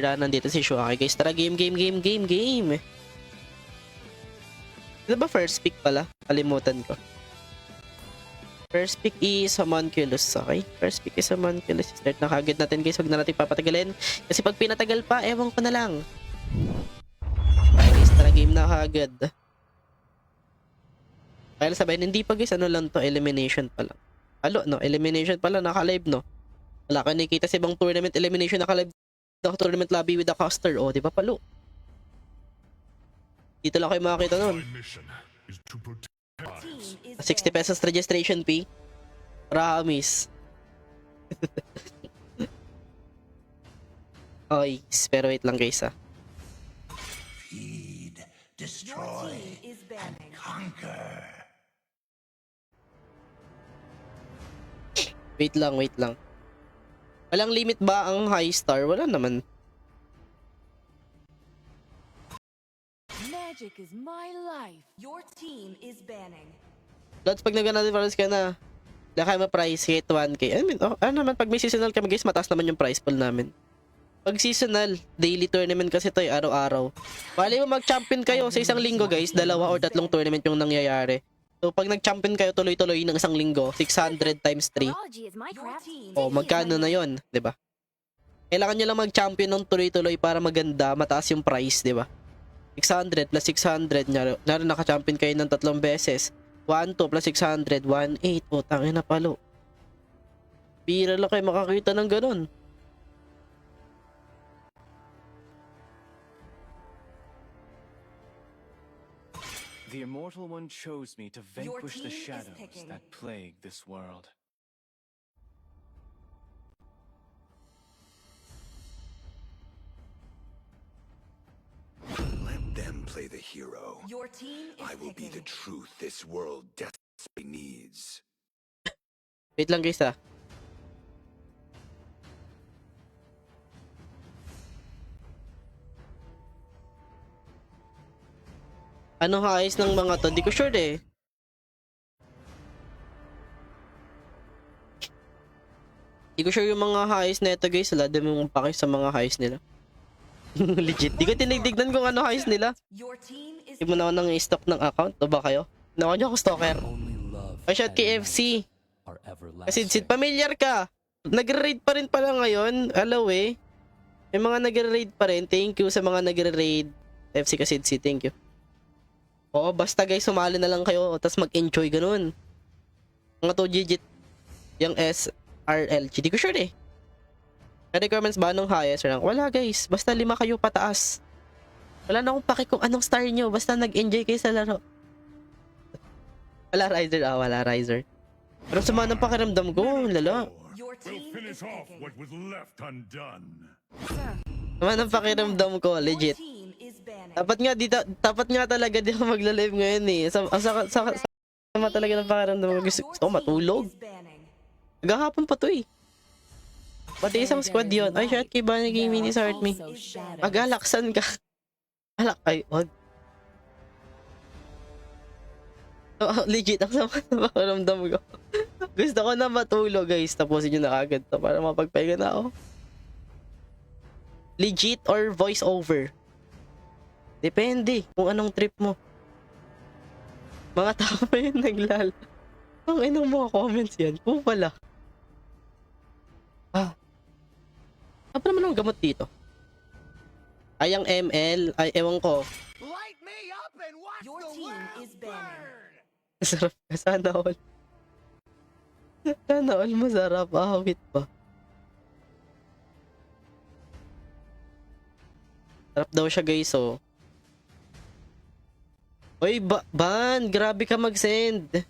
dahil nandito si Shuaki. Guys, tara, game. Ano ba first pick pala? Kalimutan ko. First pick is Homunculus, okay? First pick is Homunculus. Start na kagad natin, guys. Huwag na natin papatagalin. Kasi pag pinatagal pa, ewan ko na lang. Okay, guys, tara, game na kagad. Kaya sabihin, hindi pa, guys. Ano lang to? Elimination pa lang. Halo, no? Elimination pa lang. Naka-live, no? Wala ka nakikita sa ibang tournament elimination. Naka-live na tournament lobby with the caster. O, di ba, palo? Dito lang kayo makakita nun. 60 pesos registration fee. Promise. Okay, pero wait lang, guys, Feed, destroy, and conquer. Wait lang. Walang limit ba ang high star? Wala naman. Magic is my life. Your team is banning. Lots, pag nag-another ka na, wala kayo ma-price hit 1k. I mean, ano naman, pag may seasonal kami, guys, mataas naman yung price pool namin. Pag seasonal, daily tournament kasi to, araw-araw. Bali mo mag-champion kayo sa isang linggo, guys, 2 or 3 tournament yung nangyayari. So, pag nag-champion kayo tuloy-tuloy ng isang linggo, 600 times 3. O, magkano na yon, di ba? Kailangan nyo lang mag-champion ng tuloy-tuloy para maganda, mataas yung price, di ba? 600 plus 600, naroon naka-champion kayo ng 3 beses. 1-2 plus 600, 1-8. O, tangin na palo. Pira lang kayo makakita ng ganun. The Immortal One chose me to vanquish the shadows that plague this world. Let them play the hero. Your team is I will be the truth this world desperately needs. Wait lang, guys, Ano highest ng mga to? Di ko sure eh. Di ko sure yung mga highest na ito, guys. Wala din mong pakay sa mga highest nila. Legit. Di ko tinignan kung ano highest nila. Hindi mo na ako nang i-stock ng account. O ba kayo? Nakuha niyo ako stalker. Ay, shot KFC. Kasi Sid, familiar ka. Nag-raid pa rin pala ngayon. Hello eh. May mga nag-raid pa rin. Thank you sa mga nag-raid. FC kasi Sid, thank you. Oo, basta guys, sumali na lang kayo tapos mag-enjoy ganun. Mga 2 digit yung SRLG. Di ko sure eh. May requirements ba nung highest rank? Wala guys, basta 5 kayo pataas. Wala na akong paki kung anong star nyo. Basta nag-enjoy kayo sa laro. Wala riser, wala riser. Pero sama ng pakiramdam ko, lala. We'll finish off what was left undone. Sama ng pakiramdam ko, legit. Dapat nga talaga di ako magla-live ngayon eh. Sama talaga ng pakiramdam ko. Gusto ko matulog. Gahapon pa to eh. Pati isang squad yun. Ay, shot kay Bunny Gaming ni Start Me. Mag-alaksan ka. Alak, ay, wag. Legit, ang sama ng pakiramdam ko. Gusto ko na matulog guys. Tapusin nyo na agad to para mapagpahinga na ako. Legit or voice over? Depende kung anong trip mo. Mga tao pa yun naglala. Ang inang mga comments yan. Po pala. Ano naman ang gamot dito? Ay, ang ML. Ay, ewan ko. Light me up and watch Your the team world is banning. burn. Sarap ka. Sana all. Sana all masarap. Awit pa. Sarap daw siya guys, oh. Oy, Ban! Grabe ka mag-send!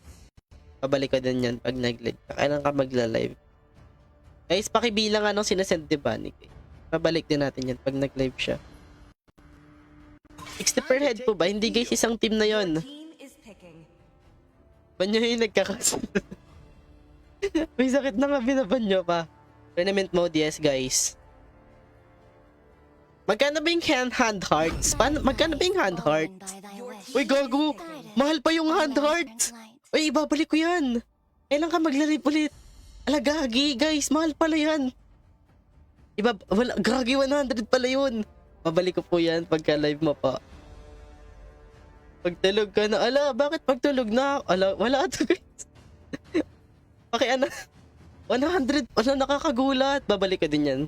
Pabalik ko din yan pag nag-live. Kailan ka magla-live? Guys, pakibilang anong sinasend ni Ban. Pabalik din natin yan pag nag-live siya. 60 per head po ba? Hindi guys, isang team na yon. Ban nyo yung nagkakasunod. May sakit na nga binaban nyo pa. Tournament mode, yes guys. Magkano ba yung hand hearts? Magkano ba yung hand hearts? Uy, gago! Mahal pa yung hand hearts! Uy, ibabalik ko yan! Kailan ka maglalip ulit? Alagagi, guys! Mahal pala yan! Iba, wala, gagi 100 pala yun. Babalik ko po yan pagka live mo pa. Pagtulog ka na, ala, bakit pagtulog na? Ala, wala to guys. Okay, ano? 100, ano, nakakagulat. Babalik ko din yan.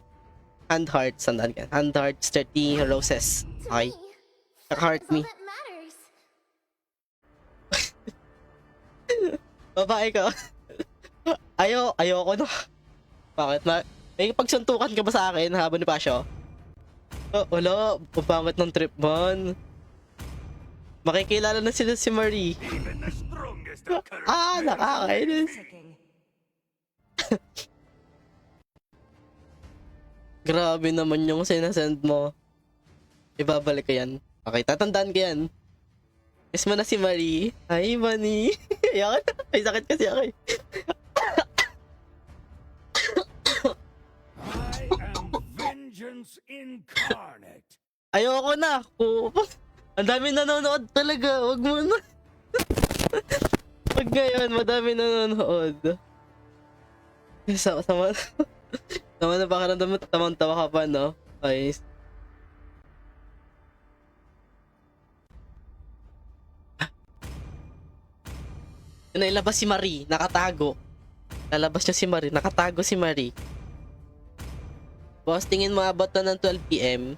Hand hearts, sandaan ka. Hand hearts, 30 roses. Okay. Heart me. Babae ka. Ayoko na. Bakit? May pagsuntukan ka ba sa akin habang ni Pasyo? Oh, wala. Pangit ng trip man. Makikilala na sila si Marie. Even the strongest of Nakakainis. Ticking. Grabe naman yung sinasend mo. Ibabalik ko yan. Okay, tatandaan ko yan. Miss mo na si Marie. Hi, Bunny. Ayoko na. May sakit kasi ako eh. I am vengeance incarnate. Ayoko na. Ang dami nanonood talaga. Wag mo na. Wag ngayon. Madami nanonood. Sama na pakiramdam mo. Tamang-tawa ka pa, no? Ay. Nailabas si Marie. Nakatago. Lalabas niya si Marie. Nakatago si Marie. Boss, tingin mo abot na ng 12 PM.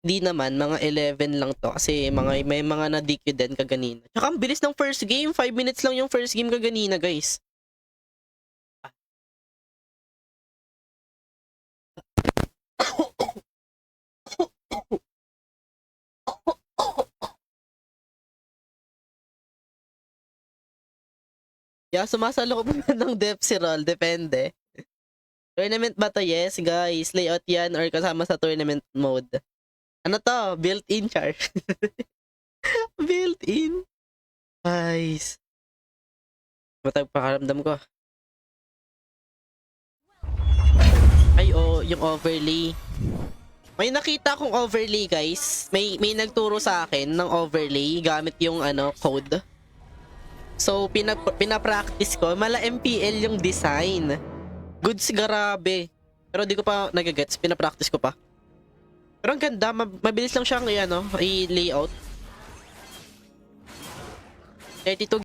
Di naman, mga 11 lang to. Kasi may mga na-DQ din kaganina. Tsaka ang bilis ng first game. 5 minutes lang yung first game kaganina, guys. Yeah, sumasalok mo ng depth si Roll. Depende. Tournament ba to? Yes, guys. Layout yan or kasama sa tournament mode. Ano to? Built-in, char. Built-in. Guys. Matag pakaramdam ko. Ay, yung overlay. May nakita akong overlay, guys. May nagturo sa akin ng overlay gamit yung code. So, pinapractice ko. Mala MPL yung design. Goods, grabe. Pero di ko pa nagagets. Pinapractice ko pa. Pero ang ganda. Mabilis lang siyang i-layout. 32